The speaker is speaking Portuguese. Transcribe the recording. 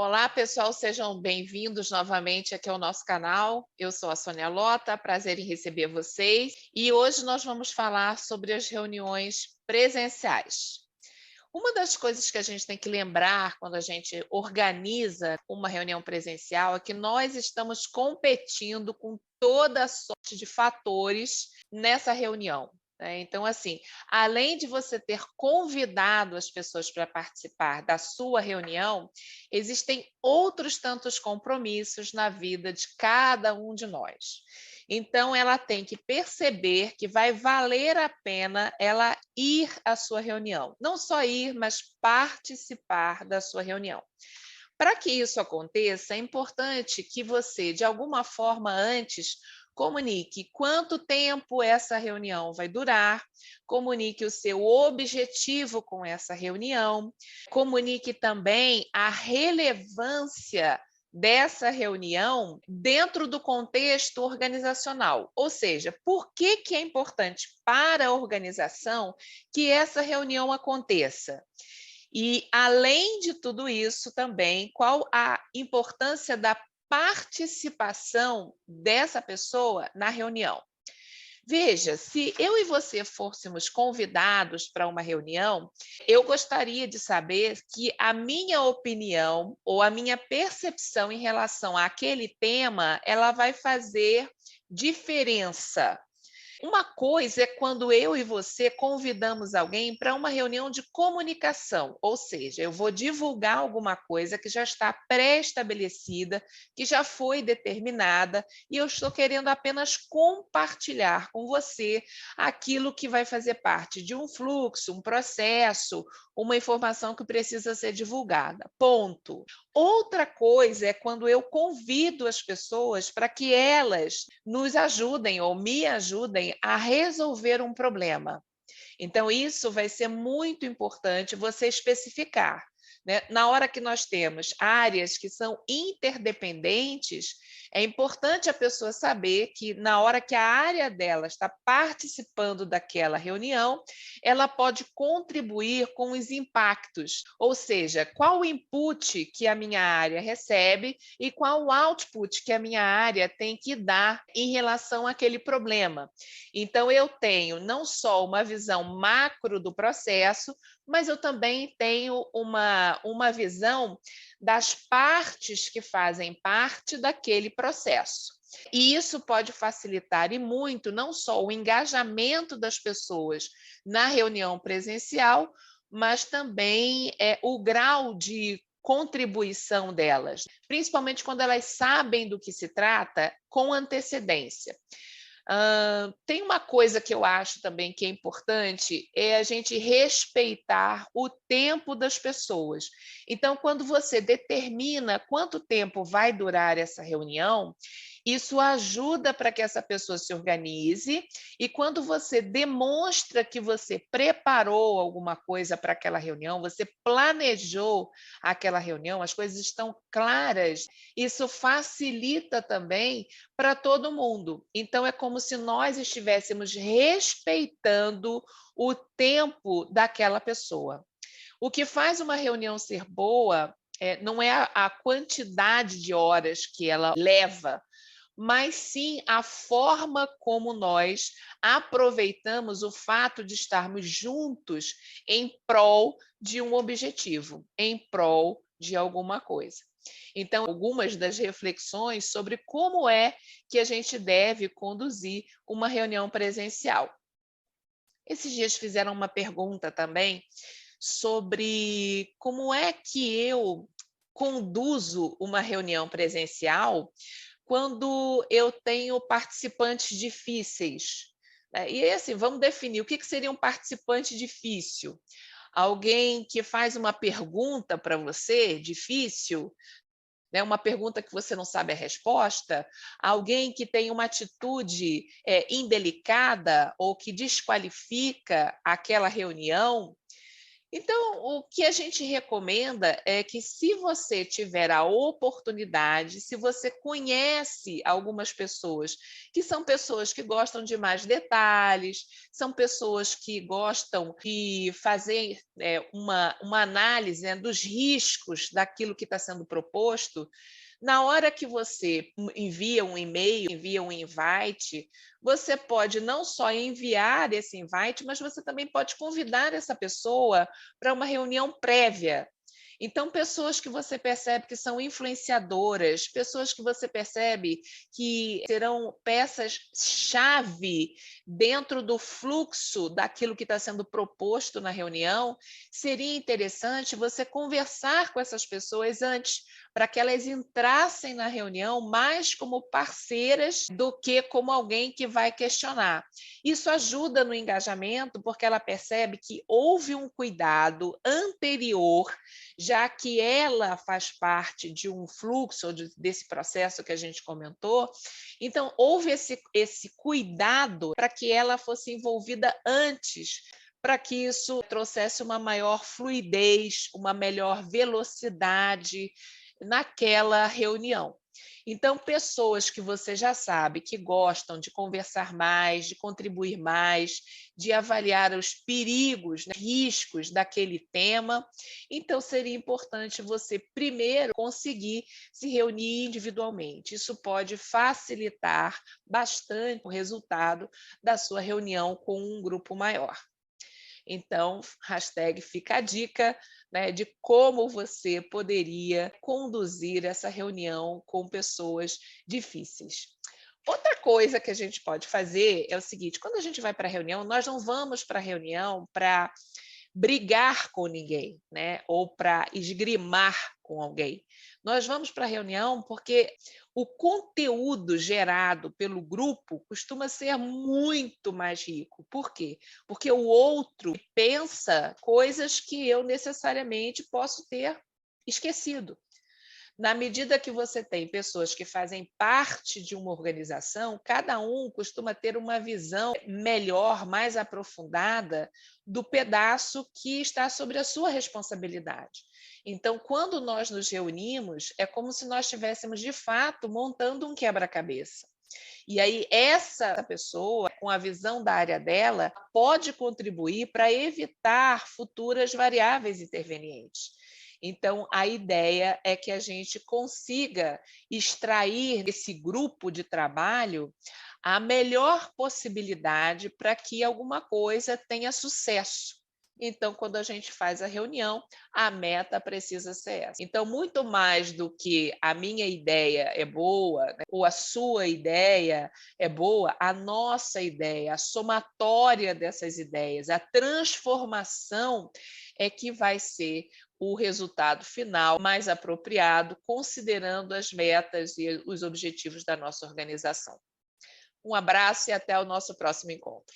Olá, pessoal, sejam bem-vindos novamente aqui ao nosso canal. Eu sou a Sônia Lota, prazer em receber vocês. E hoje nós vamos falar sobre as reuniões presenciais. Uma das coisas que a gente tem que lembrar quando a gente organiza uma reunião presencial é que nós estamos competindo com toda a sorte de fatores nessa reunião, né? Então, assim, além de você ter convidado as pessoas para participar da sua reunião, existem outros tantos compromissos na vida de cada um de nós. Então, ela tem que perceber que vai valer a pena ela ir à sua reunião. Não só ir, mas participar da sua reunião. Para que isso aconteça, é importante que você, de alguma forma, antes comunique quanto tempo essa reunião vai durar, comunique o seu objetivo com essa reunião, comunique também a relevância dessa reunião dentro do contexto organizacional. Ou seja, por que é importante para a organização que essa reunião aconteça? E, além de tudo isso, também, qual a importância da participação dessa pessoa na reunião? Veja, se eu e você fôssemos convidados para uma reunião, eu gostaria de saber que a minha opinião ou a minha percepção em relação àquele tema, ela vai fazer diferença. Uma coisa é quando eu e você convidamos alguém para uma reunião de comunicação, ou seja, eu vou divulgar alguma coisa que já está pré-estabelecida, que já foi determinada, e eu estou querendo apenas compartilhar com você aquilo que vai fazer parte de um fluxo, um processo, uma informação que precisa ser divulgada. Ponto. Outra coisa é quando eu convido as pessoas para que elas nos ajudem ou me ajudem a resolver um problema. Então, isso vai ser muito importante você especificar, né? Na hora que nós temos áreas que são interdependentes, é importante a pessoa saber que, na hora que a área dela está participando daquela reunião, ela pode contribuir com os impactos, ou seja, qual o input que a minha área recebe e qual o output que a minha área tem que dar em relação àquele problema. Então, eu tenho não só uma visão macro do processo, mas eu também tenho uma visão das partes que fazem parte daquele processo. E isso pode facilitar e muito não só o engajamento das pessoas na reunião presencial, mas também o grau de contribuição delas, principalmente quando elas sabem do que se trata com antecedência. Tem uma coisa que eu acho também que é importante, é a gente respeitar o tempo das pessoas. Então, quando você determina quanto tempo vai durar essa reunião, isso ajuda para que essa pessoa se organize, e quando você demonstra que você preparou alguma coisa para aquela reunião, você planejou aquela reunião, as coisas estão claras, isso facilita também para todo mundo. Então, é como se nós estivéssemos respeitando o tempo daquela pessoa. O que faz uma reunião ser boa não é a quantidade de horas que ela leva, mas sim a forma como nós aproveitamos o fato de estarmos juntos em prol de um objetivo, em prol de alguma coisa. Então, algumas das reflexões sobre como é que a gente deve conduzir uma reunião presencial. Esses dias fizeram uma pergunta também sobre como é que eu conduzo uma reunião presencial quando eu tenho participantes difíceis, né? E aí, assim, vamos definir o que seria um participante difícil. Alguém que faz uma pergunta para você difícil, né, uma pergunta que você não sabe a resposta, alguém que tem uma atitude indelicada ou que desqualifica aquela reunião. Então, o que a gente recomenda é que, se você tiver a oportunidade, se você conhece algumas pessoas que gostam de mais detalhes, são pessoas que gostam de fazer uma análise, né, dos riscos daquilo que está sendo proposto. Na hora que você envia um e-mail, envia um invite, você pode não só enviar esse invite, mas você também pode convidar essa pessoa para uma reunião prévia. Então, pessoas que você percebe que são influenciadoras, pessoas que você percebe que serão peças-chave dentro do fluxo daquilo que está sendo proposto na reunião, seria interessante você conversar com essas pessoas antes, para que elas entrassem na reunião mais como parceiras do que como alguém que vai questionar. Isso ajuda no engajamento, porque ela percebe que houve um cuidado anterior, já que ela faz parte de um fluxo desse processo que a gente comentou. Então, houve esse cuidado para que ela fosse envolvida antes, para que isso trouxesse uma maior fluidez, uma melhor velocidade naquela reunião. Então, pessoas que você já sabe que gostam de conversar mais, de contribuir mais, de avaliar os perigos, né, riscos daquele tema, então seria importante você primeiro conseguir se reunir individualmente. Isso pode facilitar bastante o resultado da sua reunião com um grupo maior. Então, hashtag fica a dica, né, de como você poderia conduzir essa reunião com pessoas difíceis. Outra coisa que a gente pode fazer é o seguinte: quando a gente vai para a reunião, nós não vamos para a reunião para brigar com ninguém, né? Ou para esgrimar com alguém. Nós vamos para a reunião porque o conteúdo gerado pelo grupo costuma ser muito mais rico. Por quê? Porque o outro pensa coisas que eu necessariamente posso ter esquecido. Na medida que você tem pessoas que fazem parte de uma organização, cada um costuma ter uma visão melhor, mais aprofundada do pedaço que está sobre a sua responsabilidade. Então, quando nós nos reunimos, é como se nós estivéssemos, de fato, montando um quebra-cabeça. E aí, essa pessoa, com a visão da área dela, pode contribuir para evitar futuras variáveis intervenientes. Então, a ideia é que a gente consiga extrair desse grupo de trabalho a melhor possibilidade para que alguma coisa tenha sucesso. Então, quando a gente faz a reunião, a meta precisa ser essa. Então, muito mais do que a minha ideia é boa, né, ou a sua ideia é boa, a nossa ideia, a somatória dessas ideias, a transformação é que vai ser o resultado final mais apropriado, considerando as metas e os objetivos da nossa organização. Um abraço e até o nosso próximo encontro.